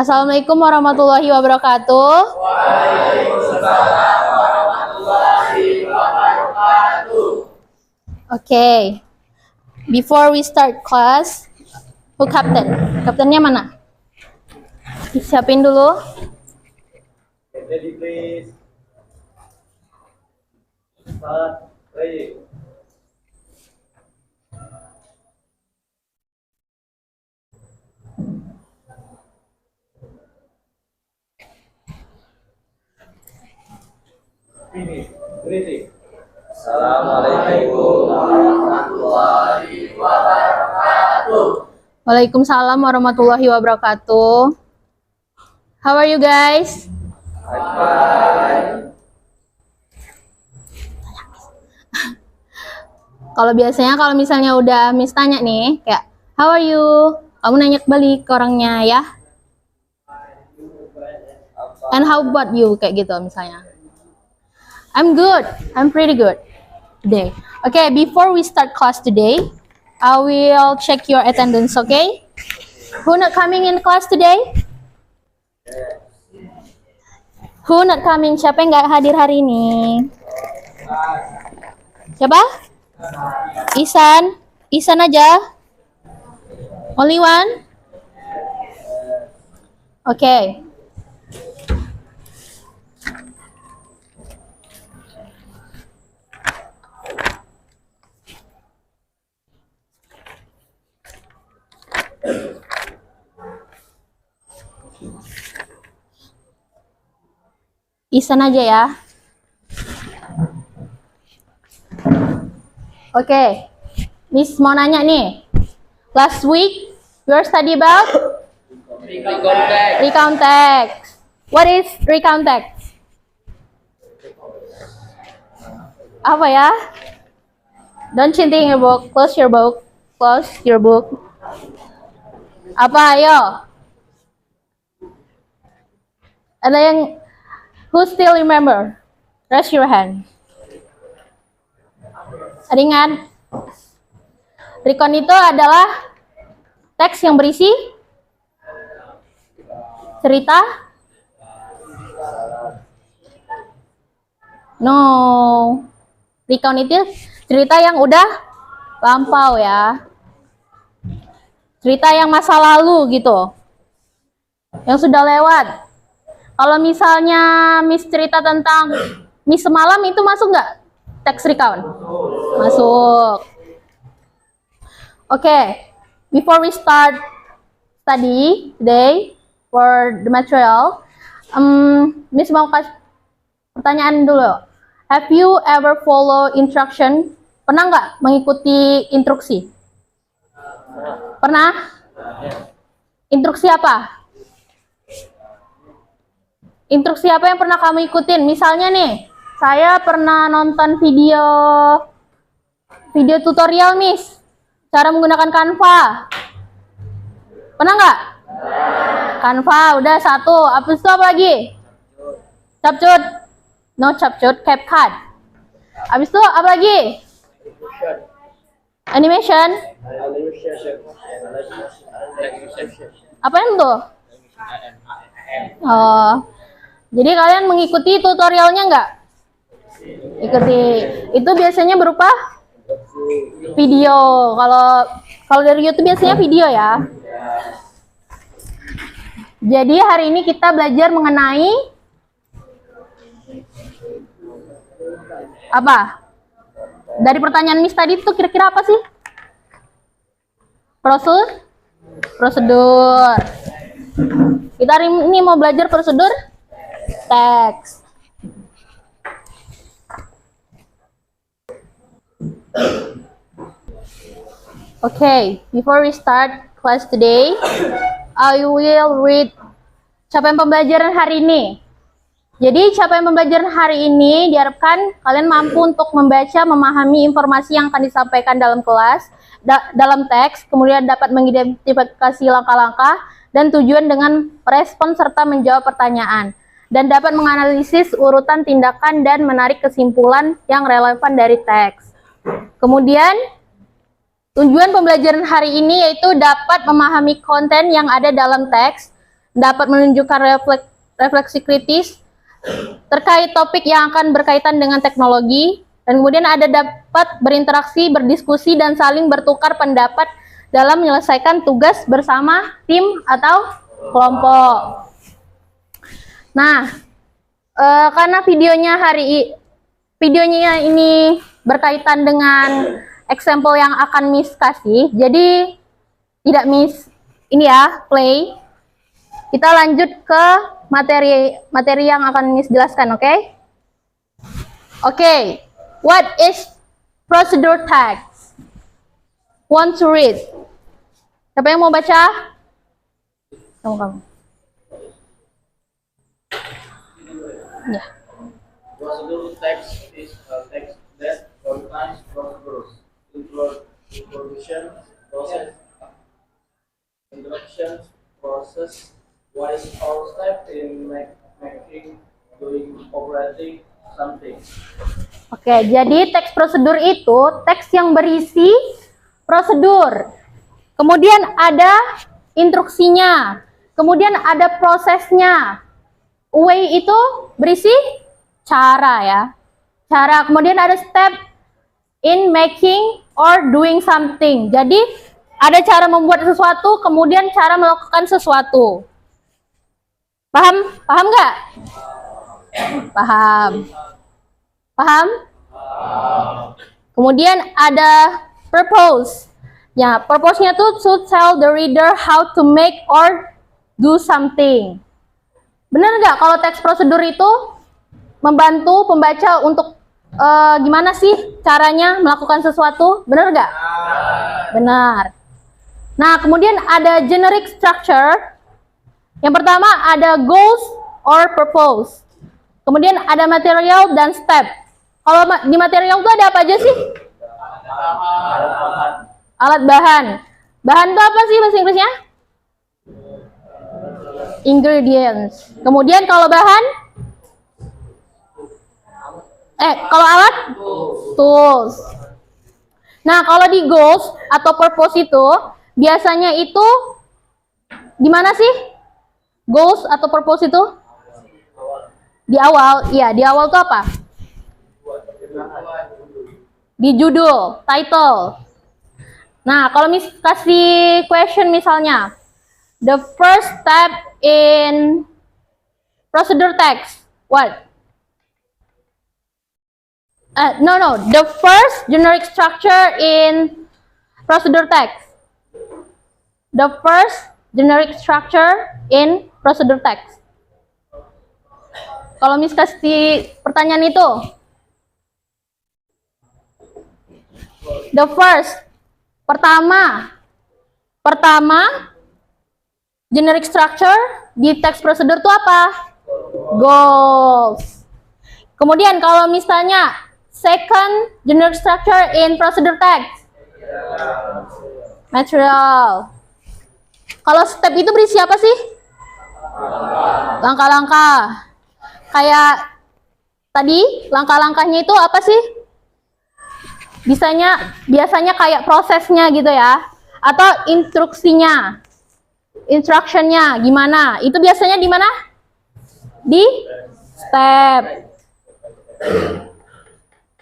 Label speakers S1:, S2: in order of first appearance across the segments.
S1: Assalamualaikum warahmatullahi wabarakatuh.
S2: Waalaikumsalam warahmatullahi wabarakatuh.
S1: Okay. Before we start class, who captain? Kaptennya mana? Siapin dulu.
S2: Ready please. Start. Ready. Finish. Ready. Assalamualaikum warahmatullahi wabarakatuh.
S1: Waalaikumsalam warahmatullahi wabarakatuh. How are you guys?
S2: Bye.
S1: Kalau biasanya kalau misalnya udah Miss tanya nih, kayak how are you? Kamu nanya balik ke orangnya ya. And how about you? Kayak gitu misalnya. I'm good. I'm pretty good today. Okay, before we start class today, I will check your attendance, okay? Who not coming in class today? Who not coming? Siapa yang nggak hadir hari ini? Siapa? Isan. Isan aja. Only one? Okay. Isan aja ya. Oke. Miss mau nanya nih. Last week, you are study about? Recount text. What is recount text? Apa ya? Don't cheating your book. Close your book. Close your book. Apa ayo? Ada yang who still remember? Raise your hand. Ada ingat? Recount itu adalah teks yang berisi cerita? No. Recount itu cerita yang udah lampau ya. Cerita yang masa lalu gitu. Yang sudah lewat. Kalau misalnya Miss cerita tentang Miss semalam itu masuk nggak teks recount? Masuk. Okay, before we start study today for the material, Miss mau kasih pertanyaan dulu. Have you ever follow instruction? Pernah nggak mengikuti instruksi? Pernah? Instruksi apa? Instruksi apa yang pernah kamu ikutin? Misalnya nih, saya pernah nonton video tutorial Miss, cara menggunakan Canva. Pernah nggak? Canva, udah satu. Apa itu apa lagi? Capcut. No capcut, CapCut. Habis itu apa lagi? Animation. Apa itu? Oh. Jadi kalian mengikuti tutorialnya nggak? Ikuti. Itu biasanya berupa video. Kalau dari YouTube biasanya video ya. Jadi hari ini kita belajar mengenai apa? Dari pertanyaan Miss tadi itu kira-kira apa sih? Prosedur. Kita hari ini mau belajar prosedur teks. Okay, before we start class today, I will read capaian pembelajaran hari ini. Jadi capaian pembelajaran hari ini diharapkan kalian mampu untuk membaca, memahami informasi yang akan disampaikan dalam kelas, dalam teks, kemudian dapat mengidentifikasi langkah-langkah dan tujuan dengan respon serta menjawab pertanyaan, dan dapat menganalisis urutan tindakan dan menarik kesimpulan yang relevan dari teks. Kemudian tujuan pembelajaran hari ini yaitu dapat memahami konten yang ada dalam teks dapat menunjukkan refleksi kritis terkait topik yang akan berkaitan dengan teknologi, dan kemudian ada dapat berinteraksi, berdiskusi, dan saling bertukar pendapat dalam menyelesaikan tugas bersama tim atau kelompok. Nah, karena videonya ini berkaitan dengan example yang akan Miss kasih, jadi tidak Miss ini ya, play. Kita lanjut ke materi yang akan Miss jelaskan, oke? Oke, what is procedure text? Want to read? Siapa yang mau baca? Kamu. Ya.
S2: Procedure text is a text that contains procedures, introduction, process, introduction, process, what is our step in making, doing, operating something.
S1: Oke, jadi teks prosedur itu teks yang berisi prosedur. Kemudian ada instruksinya. Kemudian ada prosesnya. Way itu berisi cara ya. Cara. Kemudian ada step in making or doing something. Jadi ada cara membuat sesuatu, kemudian cara melakukan sesuatu. Paham? Paham nggak? Paham. Paham? Kemudian ada purpose. Ya, purpose-nya tuh to tell the reader how to make or do something. Benar nggak kalau teks prosedur itu membantu pembaca untuk gimana sih caranya melakukan sesuatu? Benar nggak? Benar. Nah, kemudian ada generic structure. Yang pertama ada goals or purpose. Kemudian ada material dan step. Kalau di material itu ada apa aja sih? Alat bahan. Bahan itu apa sih bahasa Inggrisnya? Ingredients. Kemudian kalau bahan? Kalau alat? Tools. Nah, kalau di goals atau purpose itu biasanya itu di mana sih? Goals atau purpose itu? Di awal. Iya, di awal itu apa? Di judul, title. Nah, kalau kasih question misalnya, the first step in procedure text, what? No. The first generic structure in procedure text. The first generic structure in procedure text. Kalau Miss kasih pertanyaan itu, the first, pertama generic structure di text prosedur itu apa? Goals. Kemudian kalau misalnya second generic structure in procedure text, material. Kalau step itu berisi apa sih? Langkah-langkah. Kayak tadi langkah-langkahnya itu apa sih? Biasanya kayak prosesnya gitu ya, atau instruksinya, instructionnya gimana? Itu biasanya di mana? Di step.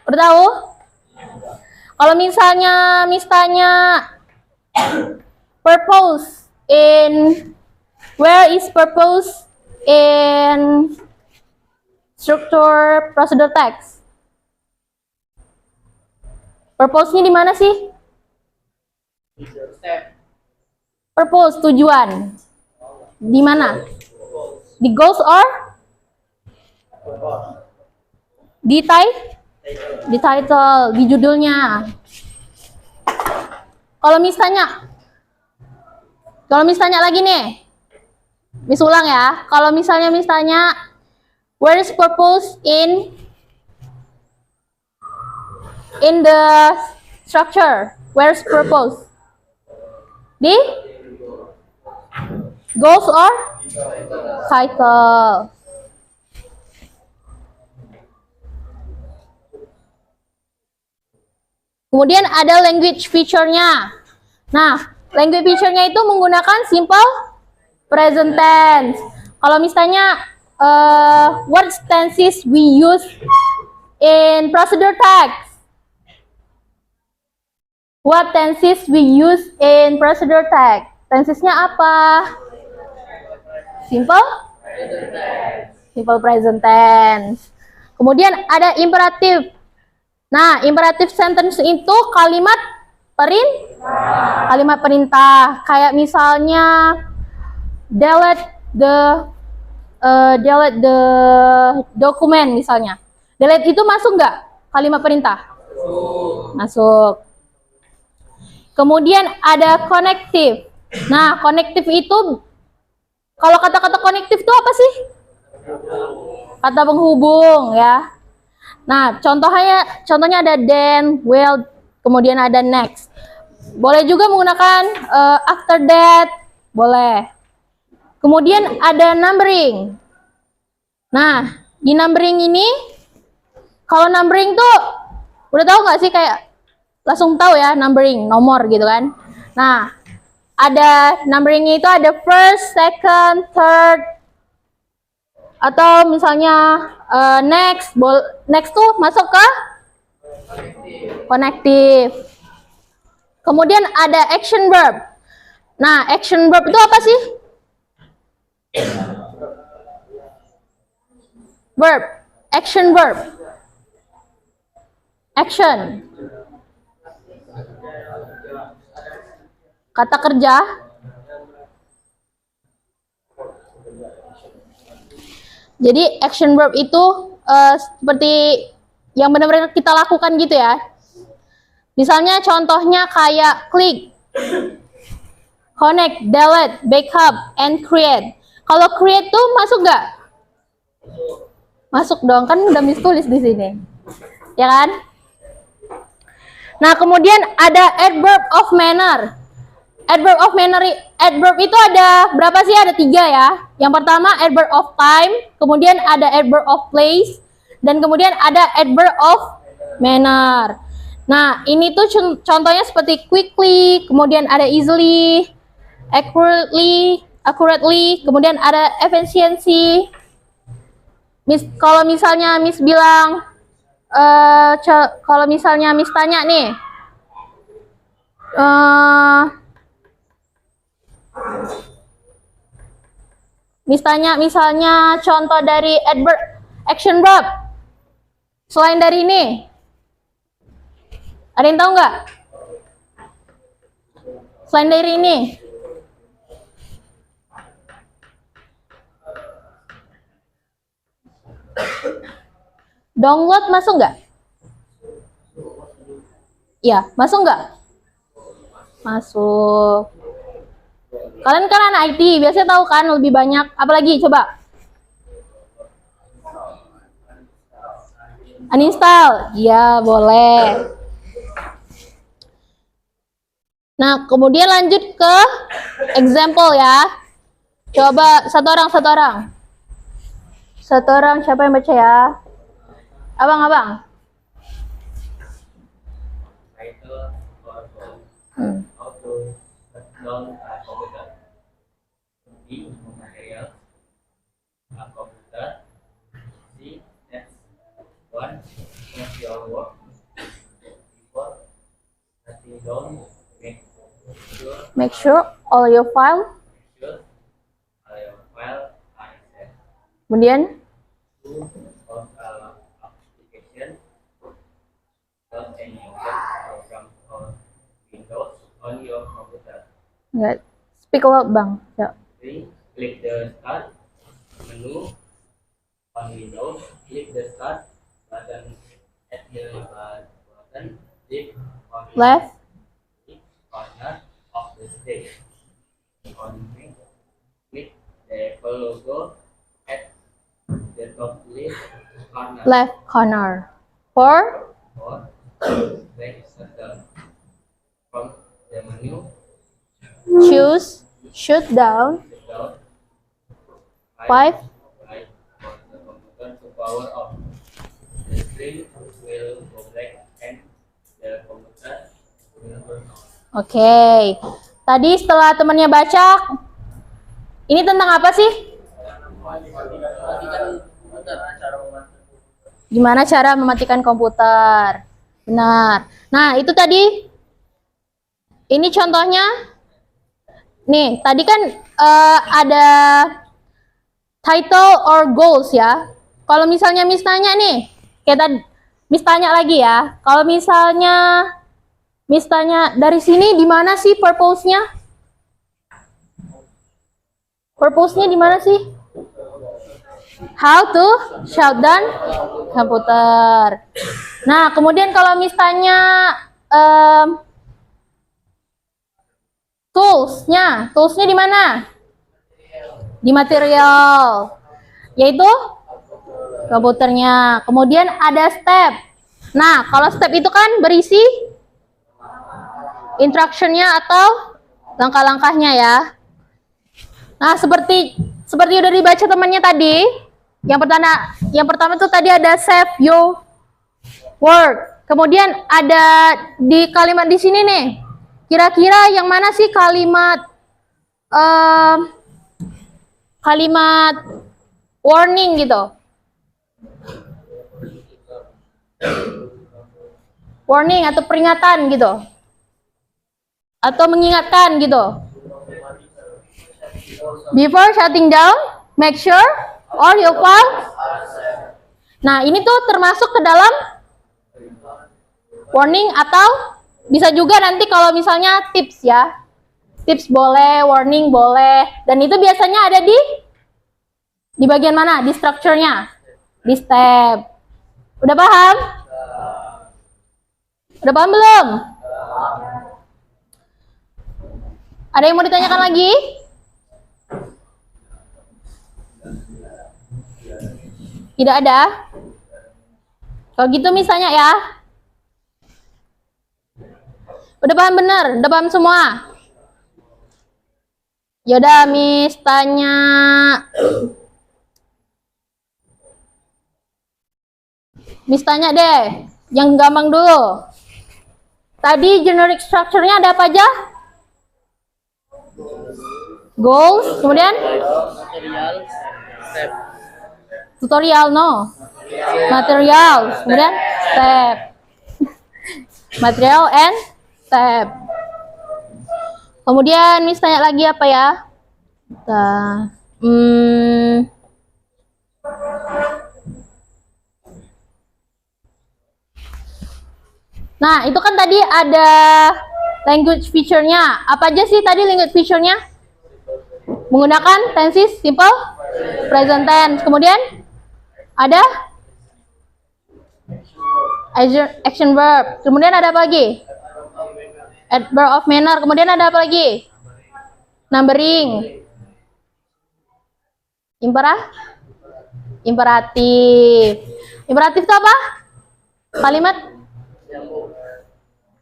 S1: Udah tahu? Kalau misalnya purpose where is purpose in structure procedure text? Purpose-nya di mana sih? Purpose, tujuan. Di mana? Di goals or? Di title, di judulnya. Kalau misalnya lagi nih, Miss ulang ya. Kalau misalnya where is purpose in the structure? Where's purpose? Di goals or title? Kemudian ada language feature-nya. Nah, language feature-nya itu menggunakan simple present tense. Kalau misalnya what tenses we use in procedure text? What tenses we use in procedure text? Tensesnya apa? Simple? Simple present tense. Kemudian ada imperatif. Nah, imperative sentence itu kalimat kalimat perintah. Kayak misalnya delete the document misalnya. Delete itu masuk nggak kalimat perintah? Masuk. Kemudian ada connective. Nah, connective itu kalau kata-kata connective itu apa sih? Kata penghubung ya. Nah, contohnya ada then, will, kemudian ada next. Boleh juga menggunakan after that, boleh. Kemudian ada numbering. Nah, di numbering ini, kalau numbering tuh, udah tahu nggak sih kayak langsung tahu ya numbering, nomor gitu kan. Nah, ada numberingnya itu ada first, second, third, atau misalnya next tuh masuk ke connective. Kemudian ada action verb. Nah, action verb itu apa sih? Verb, action verb. Action. Kata kerja. Jadi action verb itu seperti yang benar-benar kita lakukan gitu ya. Misalnya contohnya kayak click, connect, delete, backup, and create. Kalau create tuh masuk nggak? Masuk dong, kan udah tulis di sini. Ya kan? Nah, kemudian ada adverb of manner. Adverb itu ada berapa sih? Ada 3 ya. Yang pertama adverb of time, kemudian ada adverb of place, dan kemudian ada adverb of manner. Nah, ini tuh contohnya seperti quickly, kemudian ada easily, accurately, kemudian ada efficiency. Kalau misalnya Miss bilang, kalau misalnya Miss tanya nih, misalnya contoh dari adverb action verb selain dari ini, ada yang tahu nggak? Selain dari ini, download masuk nggak? Ya, masuk nggak? Masuk. Kalian kan anak IT, biasanya tahu kan lebih banyak. Apalagi coba? Uninstall. Ya, boleh. Nah, kemudian lanjut ke example ya. Coba satu orang. Satu orang, siapa yang baca ya? Abang.
S2: How to down a computer. B. Material. A computer. C. Next one. Make your work. Before shutting down,
S1: Make sure all your file.
S2: all your file are set.
S1: Kemudian
S2: To on application. Run any program or Windows on your computer.
S1: nggak speak loud bang. Ya.
S2: 3. Click the Start menu on Windows. Click the Start button at the button. Click on the
S1: Left.
S2: corner of the stage. On me, click the Apple logo at the top
S1: Left corner. 4.
S2: or back settle from the menu.
S1: Choose shoot down.
S2: Down.
S1: 5.
S2: Right for the computer to power off. The screen will go black and the computer will turn on.
S1: Oke. Tadi setelah temannya baca, Ini tentang apa sih? Gimana cara mematikan komputer? Benar. Nah, itu tadi. Ini contohnya. Nih, tadi kan ada title or goals ya. Kalau misalnya Miss tanya nih, kita Miss tanya lagi ya. Kalau misalnya Miss tanya dari sini di mana sih purpose-nya? Purpose-nya di mana sih? How to shut down komputer. Nah, kemudian kalau Miss tanya toolsnya di mana? Di material, yaitu komputernya. Kemudian ada step. Nah, kalau step itu kan berisi instruction-nya atau langkah-langkahnya ya. Nah, seperti udah dibaca temannya tadi. Yang pertama tuh tadi ada save your word. Kemudian ada di kalimat di sini nih. Kira-kira yang mana sih kalimat warning gitu? Warning atau peringatan gitu. Atau mengingatkan gitu. Before shutting down, make sure all your files. Nah, ini tuh termasuk ke dalam warning atau bisa juga nanti kalau misalnya tips ya. Tips boleh, warning boleh. Dan itu biasanya ada di bagian mana? Di structure-nya. Di step. Udah paham? Udah paham belum? Ada yang mau ditanyakan lagi? Tidak ada? Kalau gitu misalnya ya. Udah paham bener? Udah paham semua? Yaudah, Miss tanya. Miss tanya deh. Yang gampang dulu. Tadi generic structure-nya ada apa aja? Goals, kemudian? Tutorial, no. Material, kemudian step. Material and step. Kemudian Miss tanya lagi apa ya? Nah, itu kan tadi ada language feature-nya. Apa aja sih tadi language feature-nya? Menggunakan tenses simple present tense. Kemudian ada action verb. Kemudian ada apa lagi? Adverb of manner. Kemudian ada apa lagi? Numbering. Imperatif. Imperatif itu apa? Kalimat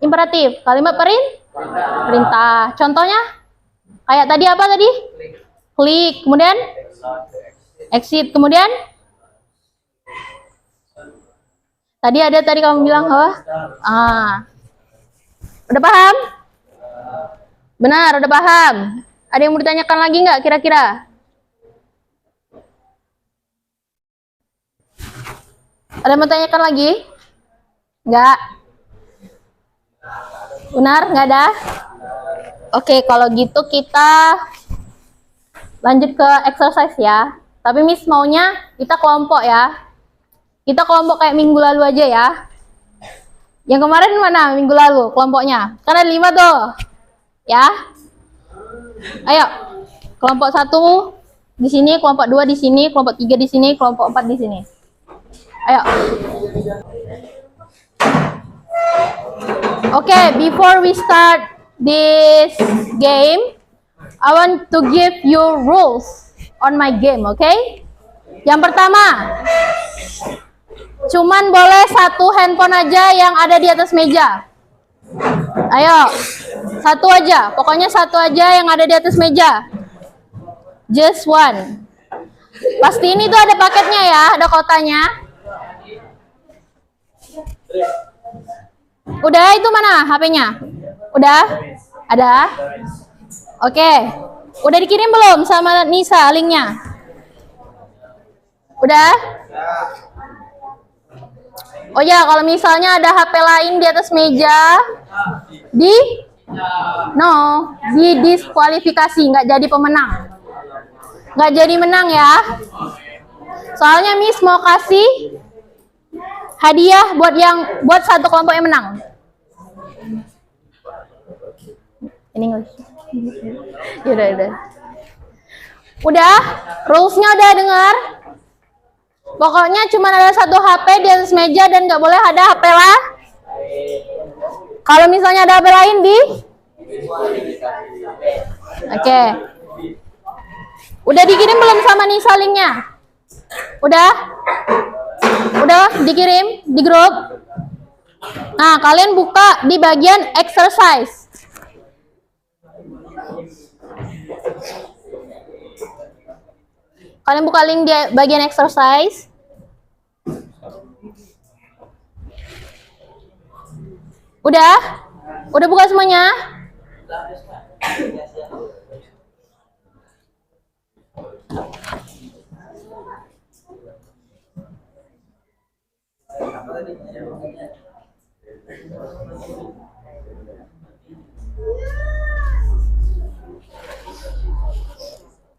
S1: imperatif. Kalimat perintah. Contohnya? Kayak tadi apa tadi? Klik. Kemudian? Exit. Kemudian? Tadi kamu bilang apa? Udah paham? Benar, udah paham. Ada yang mau ditanyakan lagi nggak kira-kira? Ada yang mau ditanyakan lagi? Nggak? Benar, nggak ada? Oke, kalau gitu kita lanjut ke exercise ya. Tapi Miss maunya kita kelompok ya. Kita kelompok kayak minggu lalu aja ya. Yang kemarin mana minggu lalu kelompoknya? Kan ada 5 tuh. Ya. Ayo. Kelompok 1 di sini, kelompok 2 di sini, kelompok 3 di sini, kelompok 4 di sini. Ayo. Okay, before we start this game, I want to give you rules on my game, okay? Yang pertama, cuman boleh 1 handphone aja yang ada di atas meja. Ayo, 1 aja. Pokoknya 1 aja yang ada di atas meja. Just 1. Pastiin itu ada paketnya ya, ada kotanya. Udah, itu mana HP-nya? Udah? Ada? Oke. Udah dikirim belum sama Nisa linknya? Udah? Oh ya, kalau misalnya ada HP lain di atas meja, didiskualifikasi, nggak jadi pemenang. Nggak jadi menang ya. Soalnya Miss mau kasih hadiah buat satu kelompok yang menang. Ini English. Yaudah. Udah, rules-nya udah dengar. Pokoknya cuma ada satu HP di atas meja dan nggak boleh ada HP lah. Kalau misalnya ada HP lain Oke. Udah dikirim belum sama Nisa linknya? Udah dikirim di grup. Nah, kalian buka di bagian exercise. Kalian buka link di bagian exercise. Udah buka semuanya?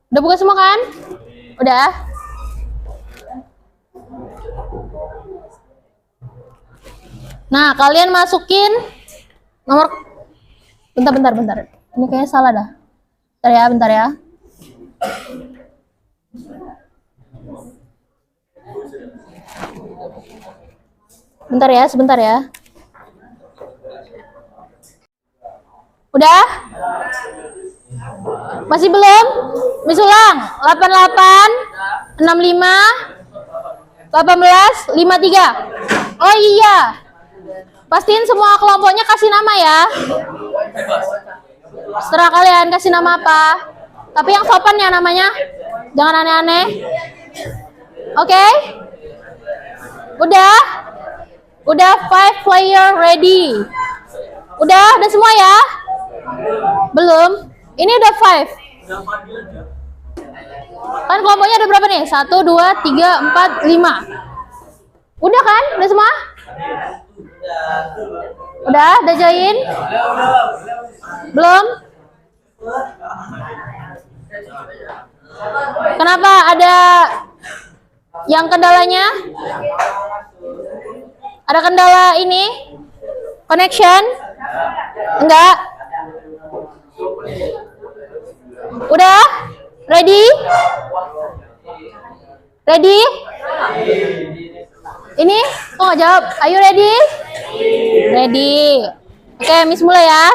S1: Udah buka semua kan? Udah? Nah, kalian masukin nomor. Bentar. Ini kayaknya salah dah. Bentar ya. Sebentar ya. Udah? Masih belum? Miss ulang. 88 65 18 53. Oh iya. Pastiin semua kelompoknya kasih nama ya. Setelah kalian kasih nama apa. Tapi yang sopan ya namanya. Jangan aneh-aneh. Oke? Udah 5 player ready. Udah semua ya? Belum? Ini udah 5. Kan kelompoknya ada berapa nih? 1, 2, 3, 4, 5. Udah kan? Udah semua? Udah join? Belum? Kenapa ada yang kendalanya? Ada kendala ini? Connection? Enggak? Udah? Ready? Ini? Oh nggak jawab. Are you ready? Ready. Oke, Miss mulai ya.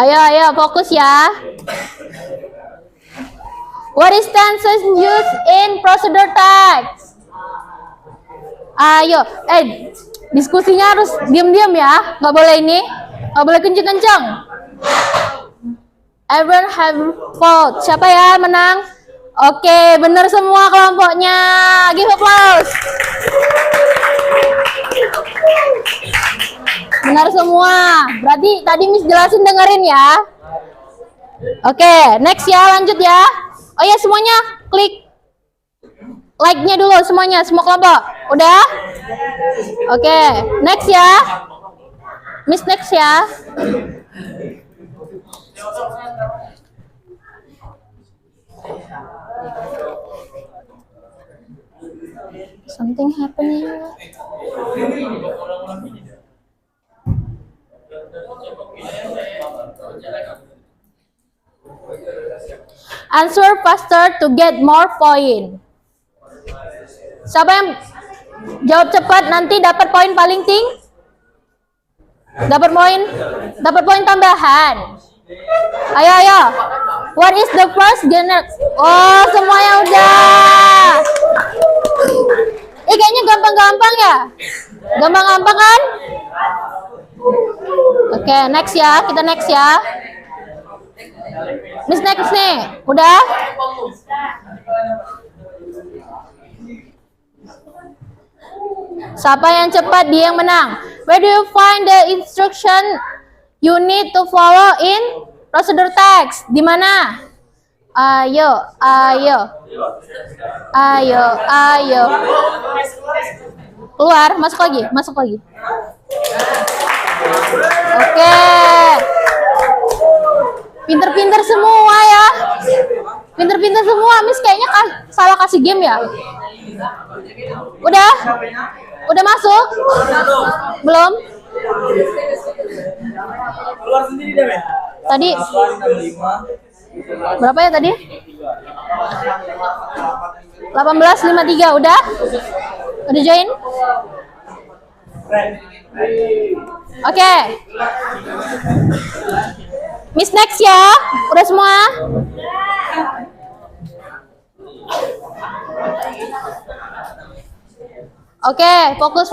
S1: Ayo, fokus ya. What is tenses used in procedure text? Ayo, diskusinya harus diam-diam ya. Nggak boleh ini. Nggak boleh kenceng-kenceng. Everyone have vote. Siapa ya menang? Oke, benar semua kelompoknya. Give applause. Benar semua. Berarti tadi Miss jelasin dengerin ya. Oke, next ya, lanjut ya. Oh ya, semuanya klik like-nya dulu semuanya, semua kelompok. Udah? Oke, next ya. Miss next ya. Something happening. Answer faster to get more point. Siapa yang jawab cepat nanti dapat poin paling tinggi? Dapat poin tambahan. Ayo. What is the first Oh, semuanya udah. Kayaknya gampang-gampang ya? Gampang-gampang kan? Oke, next ya. Kita next ya. Miss next nih. Udah? Siapa yang cepat dia yang menang. Where do you find the instruction you need to follow in Prosedur text di mana? Ayo, ayo. Ayo, ayo. Keluar, masuk lagi, masuk lagi. Oke. Pinter-pinter semua ya. Pinter-pinter semua. Miss kayaknya salah kasih game ya. Udah? Udah masuk? Belum?
S3: Keluar sendiri deh, Men.
S1: Tadi berapa ya tadi? 18.53 udah? Udah join? Oke. Miss next ya. Udah semua? Oke, fokus.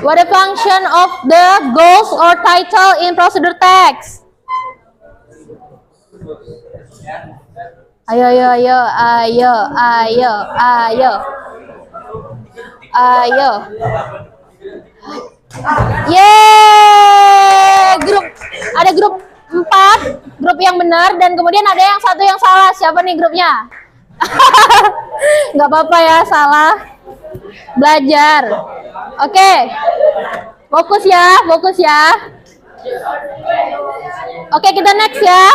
S1: What the function of the goals or title in procedure text? Ayo. Yeay, ada grup 4, grup yang benar dan kemudian ada yang satu yang salah. Siapa nih grupnya? Nggak apa-apa ya, salah. Belajar. Oke. Fokus ya. Oke, kita next ya.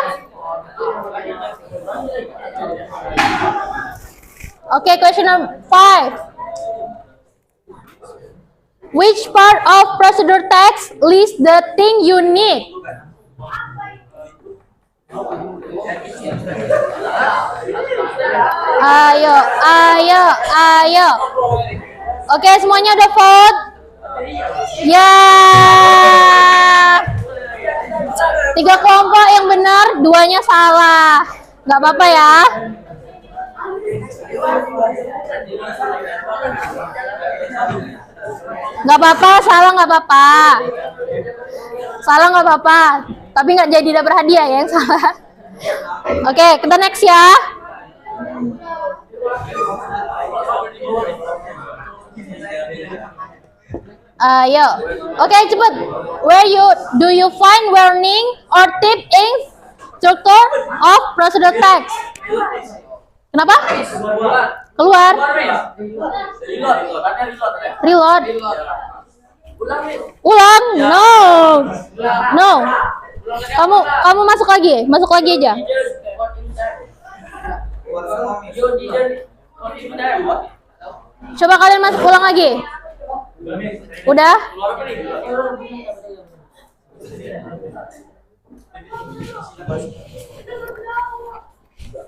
S1: Oke, question number 5. Which part of procedure text lists the thing you need? Ayo. Oke, semuanya udah vote? Ya. 3 kelompok yang benar, 2-nya salah. Nggak apa-apa ya. Nggak apa-apa, salah nggak apa-apa. Tapi nggak jadi dapat hadiah ya yang salah. Oke, kita next ya. Ayo. Oke, cepet. Do you find warning or tip in structure of procedure text? Kenapa? Keluar. Reload. Ulang. No. Kamu masuk lagi aja. Coba kalian ulang lagi. Udah?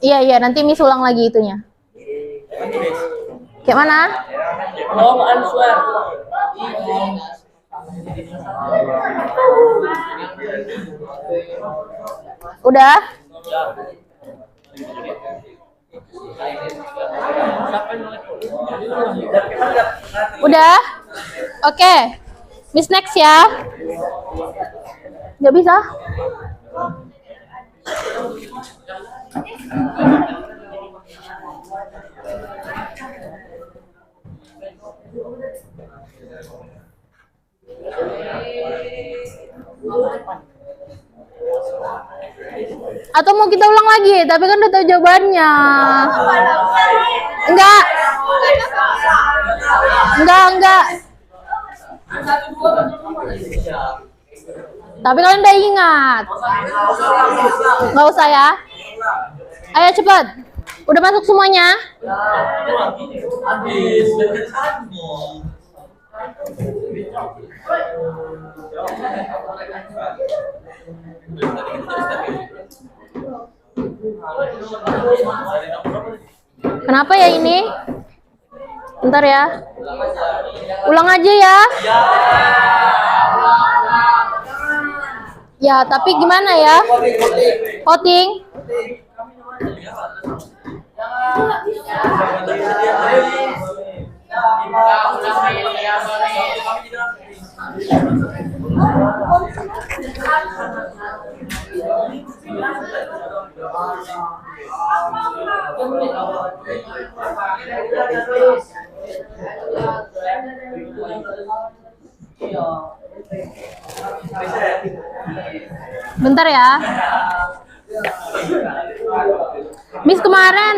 S1: Iya, nanti Miss ulang lagi itunya. Kayak mana?
S3: Answer.
S1: Udah? Udah? Oke. Miss next ya. Nggak bisa? Atau mau kita ulang lagi? Tapi kan udah tahu jawabannya. Enggak. Tapi kalian udah ingat. Nggak usah ya. Ayo cepet. Udah masuk semuanya? Kenapa ya ini? Bentar ya. Ulang aja ya. Ya, tapi gimana ya? Voting. Bentar ya. Miss kemarin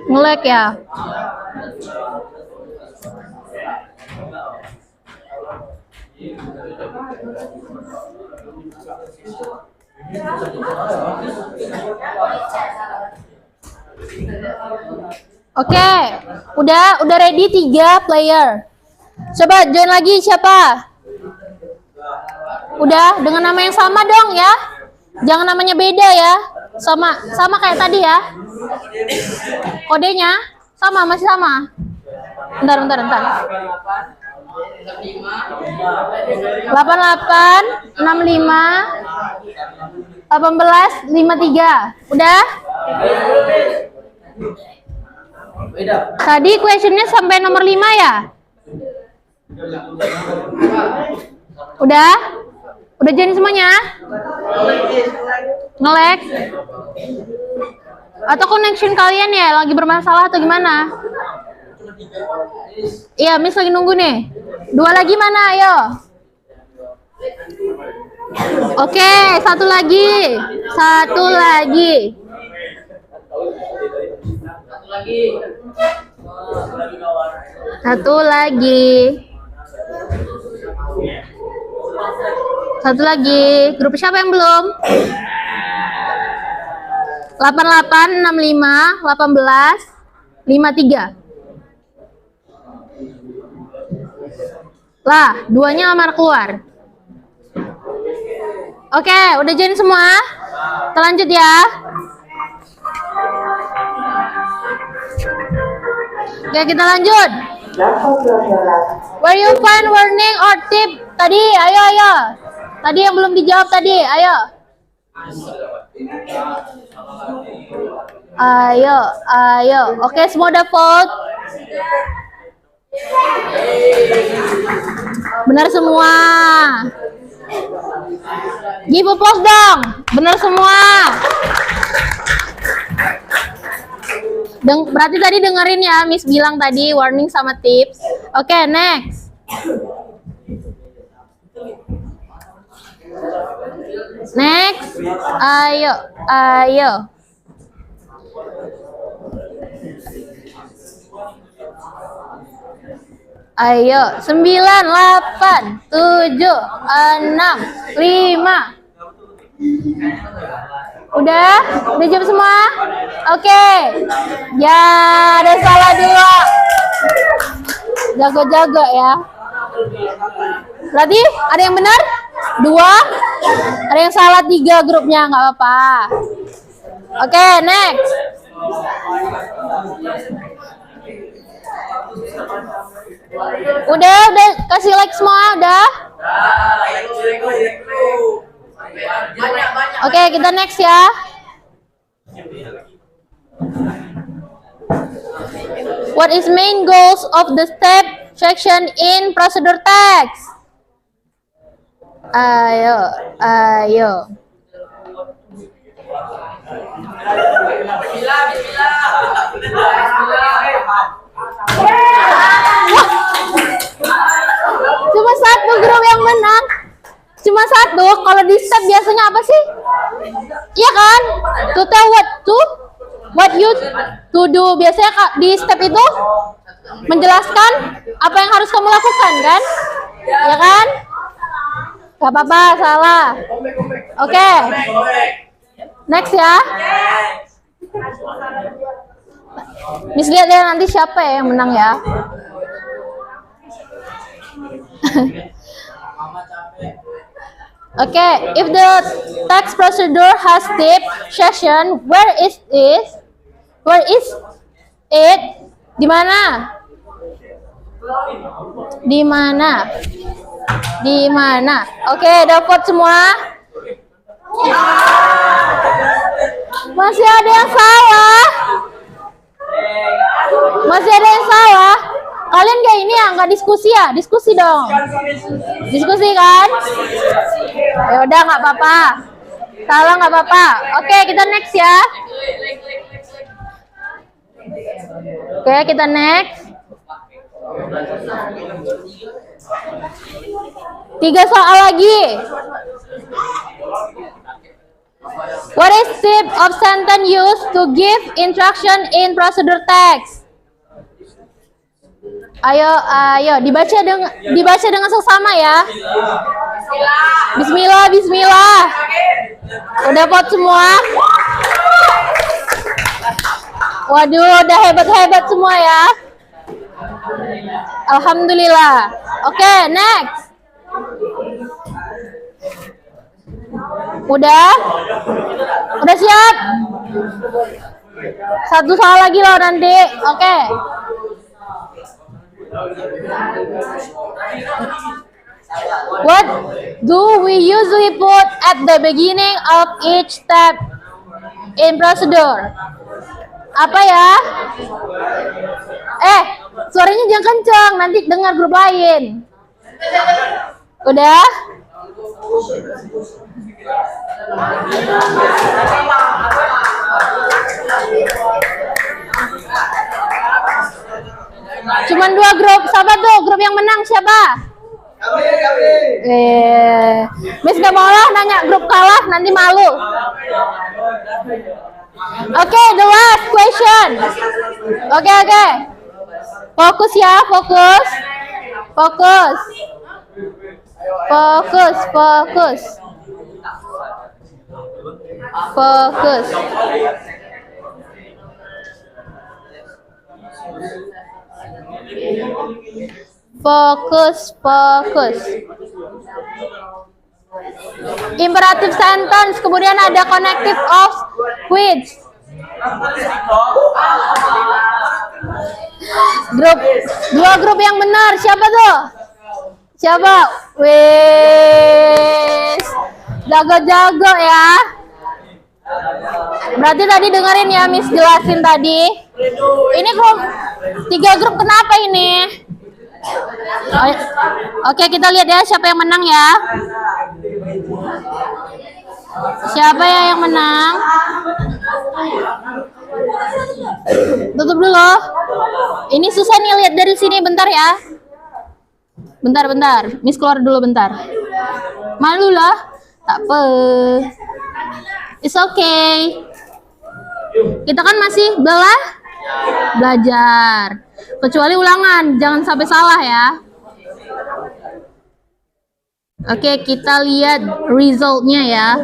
S1: nge-lag ya. Oke, udah ready 3 player. Coba join lagi siapa? Udah dengan nama yang sama dong ya. Jangan namanya beda ya. Sama kayak tadi ya. Kodenya sama, masih sama. Bentar. 88 65 18 53. Udah? Tadi questionnya sampai nomor 5 ya? Udah? Udah jadi semuanya? Nge-lag? Atau connection kalian ya lagi bermasalah atau gimana? Iya, Miss lagi nunggu nih. 2 lagi mana? Ayo. Oke, 1 lagi. 1 lagi. Satu lagi. Grup siapa yang belum? 88 65 18 53. Lah, 2-nya lamar keluar. Oke, udah join semua? Kita lanjut ya. Oke, kita lanjut. Where you find warning or tip? Tadi, ayo. Tadi yang belum dijawab tadi, ayo. Oke, semua udah vote. Benar semua. Give applause dong. Benar semua. Berarti tadi dengerin ya, Miss bilang tadi warning sama tips. Oke, next. Next. Ayo. Ayo, 9, 8, 7, 6, 5. Udah jawab semua? Oke. Ya, ada salah 2. Jago-jago ya. Berarti ada yang benar? 2. Ada yang salah 3 grupnya, nggak apa-apa. Oke, next. Udah kasih like semua, udah? Oke, kita next ya. What is main goals of the step section in procedure text? Ayo. Cuma 1 grup yang menang. Cuma 1. Kalau di step biasanya apa sih? Iya kan? To tell what you to do. Biasanya di step itu menjelaskan apa yang harus kamu lakukan kan? Ya kan? Gak apa-apa, salah. Oke. Next ya. Miss lihat ya nanti siapa ya yang menang ya. Okay, if the text procedure has tip session, where is it? Di mana? Oke, dapat semua. Masih ada yang salah. Kalian kayak ini ya, nggak diskusi ya? Diskusi dong. Diskusi kan? Ya udah, nggak apa-apa. Salah nggak apa-apa. Oke, kita next ya. Oke, kita next. Tiga soal lagi. What is type of sentence used to give instruction in procedure text? Ayo dibaca dengan seksama ya. Bismillah, bismillah. Udah pot semua? Waduh, udah hebat-hebat semua ya. Alhamdulillah. Oke, next. Udah siap? Satu soal lagi loh nanti. Oke. What do we usually put at the beginning of each step in procedure? Apa ya? Suaranya jangan kencang, nanti dengar grup lain. Udah? Cuman 2 grup. Siapa tuh? Grup yang menang siapa? Miss gak mau lah nanya grup kalah, nanti malu. Oke, the last question. Oke. Fokus ya, fokus. Fokus. Imperative sentence, kemudian ada connective of which. Dua grup yang benar, siapa tuh? Siapa? Wes, jago-jago ya. Berarti tadi dengerin ya, Miss jelasin tadi. Ini grup 3 grup kenapa ini? Oke, kita lihat ya siapa yang menang ya. Siapa ya yang menang? Tutup dulu. Ini susah nih lihat dari sini, bentar ya. Bentar. Miss keluar dulu bentar. Malu lah. Tak apa. It's okay. Kita kan masih belajar. Kecuali ulangan, jangan sampai salah ya. Oke, kita lihat resultnya ya.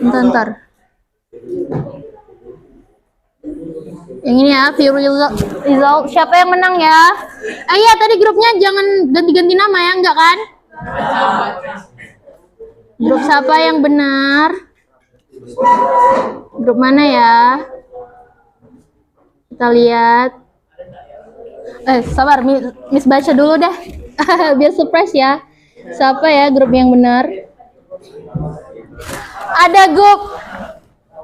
S1: Bentar. Yang ini ya, view result. Siapa yang menang ya? Iya, tadi grupnya jangan ganti-ganti nama ya, enggak kan? Grup siapa yang benar? Grup mana ya? Kita lihat. Sabar, Miss baca dulu dah. Biar surprise ya. Siapa ya grup yang benar? Ada grup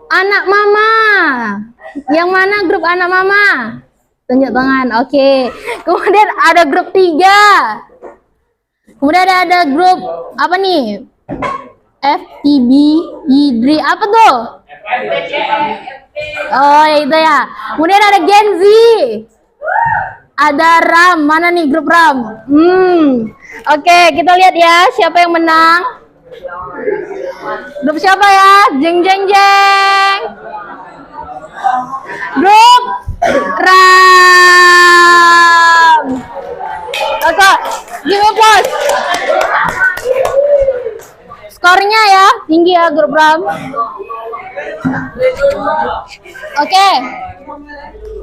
S1: anak mama. Yang mana grup anak mama? Tunjuk tangan. Oke. Kemudian ada grup 3. Kemudian ada grup apa nih? FTB, Yidri, apa tuh? Oh, itu ya. Kemudian ada Gen Z. Ada RAM, mana nih grup RAM? Oke, kita lihat ya siapa yang menang. Grup siapa ya? Jeng. Grup RAM. Oke, give me applause. Skornya ya, tinggi ya grup RAM. Oke.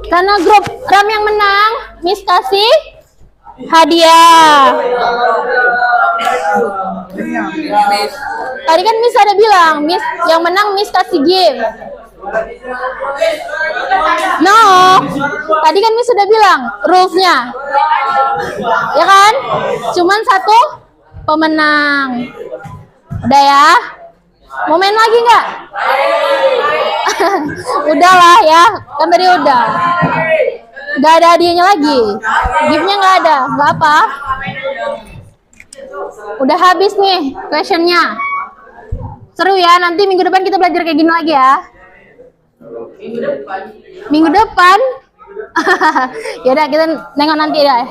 S1: Karena grup RAM yang menang, Miss kasih hadiah. Tadi kan Miss ada bilang, Miss yang menang Miss kasih gift. No, tadi kan Miss sudah bilang rules-nya. Ya kan? Cuman 1 pemenang. Udah ya? Mau main lagi nggak? Udahlah ya, kan tadi udah. Nggak ada hadiahnya lagi. Gift-nya nggak ada, nggak apa. Udah habis nih questionnya. Seru ya, nanti minggu depan kita belajar kayak gini lagi ya.
S3: Minggu depan.
S1: Minggu depan. Ya udah kita nengok nanti ya.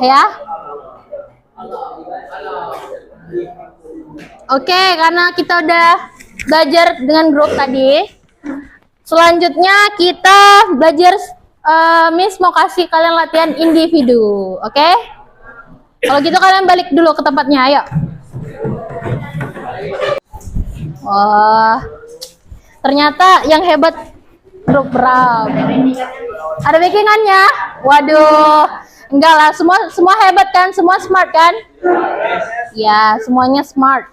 S1: Oke, karena kita udah belajar dengan grup tadi. Selanjutnya kita belajar Miss mau kasih kalian latihan individu, oke? Kalau gitu kalian balik dulu ke tempatnya, ayo. Wah, ternyata yang hebat grup Bram. Ada backingannya? Waduh, enggak lah, semua hebat kan, semua smart kan? Ya, semuanya smart.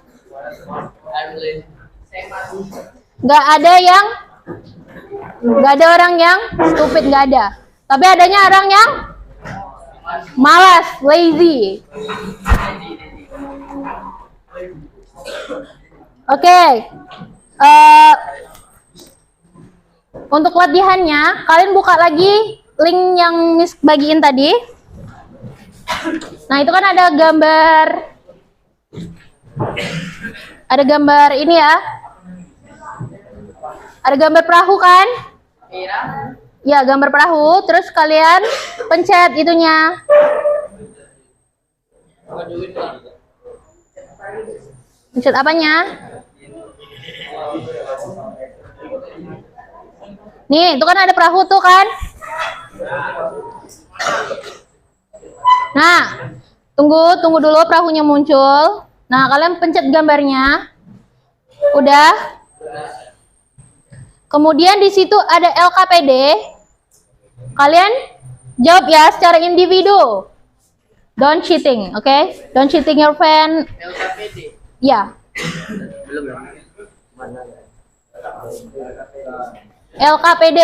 S1: Nggak ada orang yang stupid, nggak ada. Tapi adanya orang yang malas, lazy. Oke. Untuk latihannya, kalian buka lagi link yang Miss bagiin tadi. Nah, itu kan ada gambar ini ya. Ada gambar perahu kan? Ya, gambar perahu. Terus kalian pencet itunya. Pencet apanya? Nih, itu kan ada perahu tuh kan? Nah, tunggu dulu perahunya muncul. Nah, kalian pencet gambarnya. Udah. Kemudian di situ ada LKPD. Kalian jawab ya secara individu. Don't cheating, oke? Okay? Don't cheating your friend.
S3: LKPD.
S1: Ya.
S3: Belum.
S1: LKPD.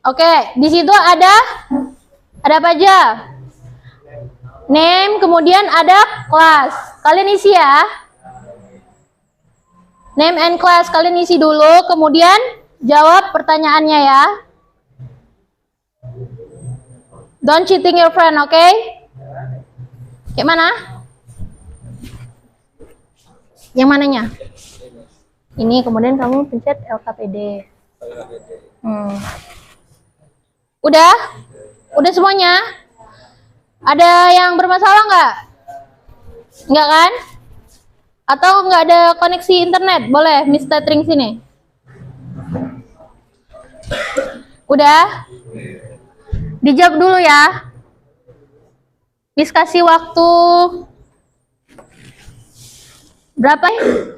S1: Oke, di situ ada apa aja? Name, kemudian ada kelas. Kalian isi ya. Name and class kalian isi dulu, kemudian jawab pertanyaannya ya. Don't cheating your friend, oke? Okay? Kayak mana? Yang mananya? Ini kemudian kamu pencet LKPD. Udah? Udah semuanya? Ada yang bermasalah nggak? Nggak kan? Atau nggak ada koneksi internet? Boleh, Miss Tethering sini. Udah? Dijawab dulu ya. Miss kasih waktu berapa ya?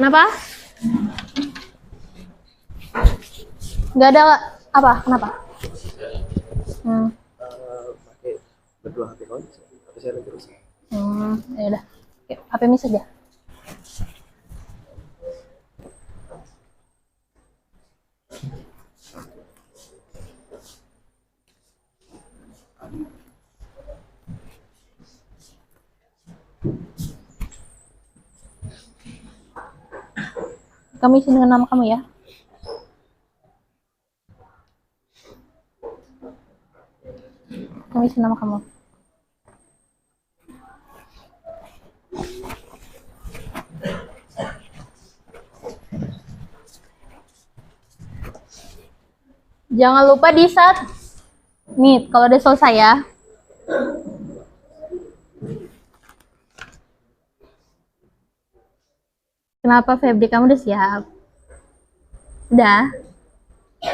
S1: Kenapa? Nggak ada apa? Kenapa?
S3: Pakai berdua HP kawan, HP saya lagi rusak.
S1: Ya udah. Oke, HP Miss aja. Kamu isi dengan nama kamu ya. Kamu isi nama kamu. Jangan lupa di saat meet kalau udah selesai ya. Kenapa Febri, kamu udah siap? Udah? Ya,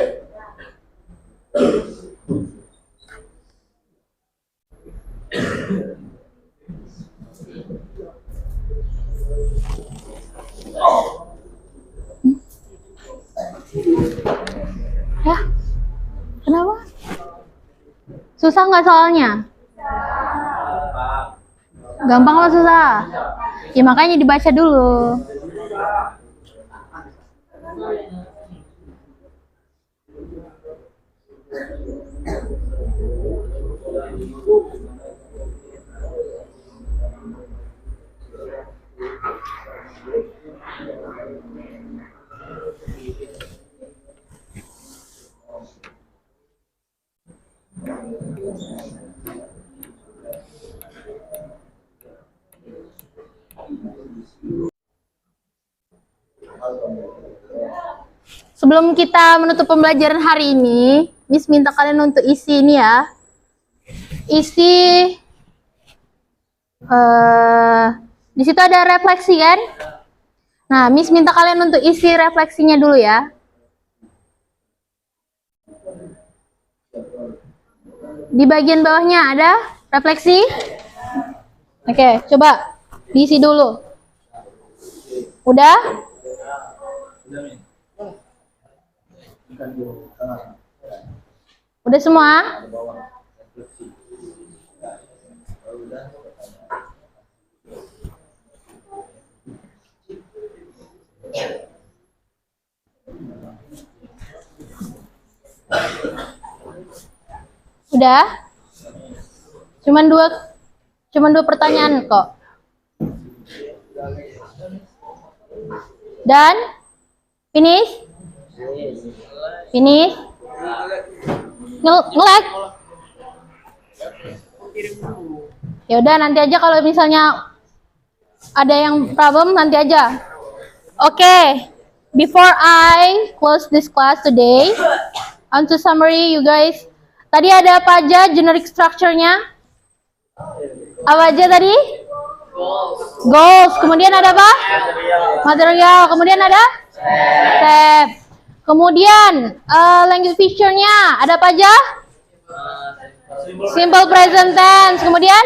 S1: kenapa? Susah nggak soalnya? Gampang apa susah? Ya makanya dibaca dulu. Sebelum kita menutup pembelajaran hari ini, Miss minta kalian untuk isi ini ya. Isi di situ ada refleksi kan? Nah, Miss minta kalian untuk isi refleksinya dulu ya. Di bagian bawahnya ada refleksi. Oke, coba diisi dulu. Udah? Udah semua? Udah? Cuman dua pertanyaan kok. Dan finish? Finish? Nge-lag? Ya udah, nanti aja kalau misalnya ada yang problem nanti aja. Okay, before I close this class today, on to summary you guys. Tadi ada apa aja generic structure-nya? Apa aja tadi? Goals. Kemudian ada apa? Material. Kemudian ada? Step. Kemudian language feature-nya ada apa aja? Simple present tense. Kemudian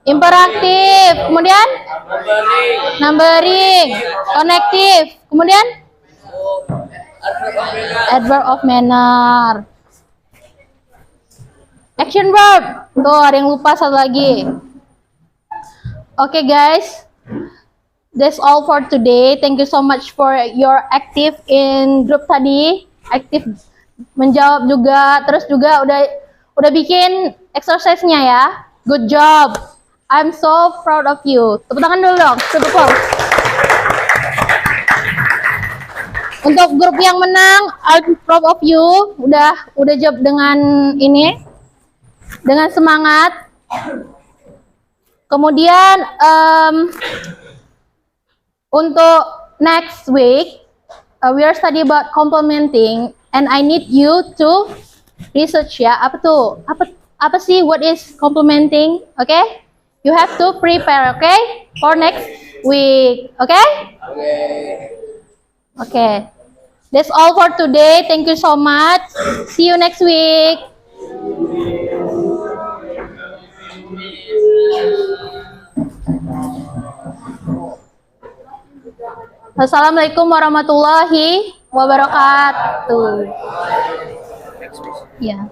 S1: imperatif. Kemudian numbering. Connective. Kemudian adverb of manner. Action verb. Tuh, ada yang lupa satu lagi. Okay guys, that's all for today. Thank you so much for your active in group tadi. Aktif menjawab juga, terus juga udah bikin exercise-nya ya. Good job. I'm so proud of you. Tepuk tangan dulu dong. Tepuk. Untuk grup yang menang, I'm proud of you. Udah jawab dengan ini. Dengan semangat. Kemudian untuk next week we are study about complementing and I need you to research ya. Apa tuh? Apa sih what is complementing? Okay? You have to prepare, okay? For next week. Okay? Okay. That's all for today. Thank you so much. See you next week. Assalamualaikum warahmatullahi wabarakatuh. Ya.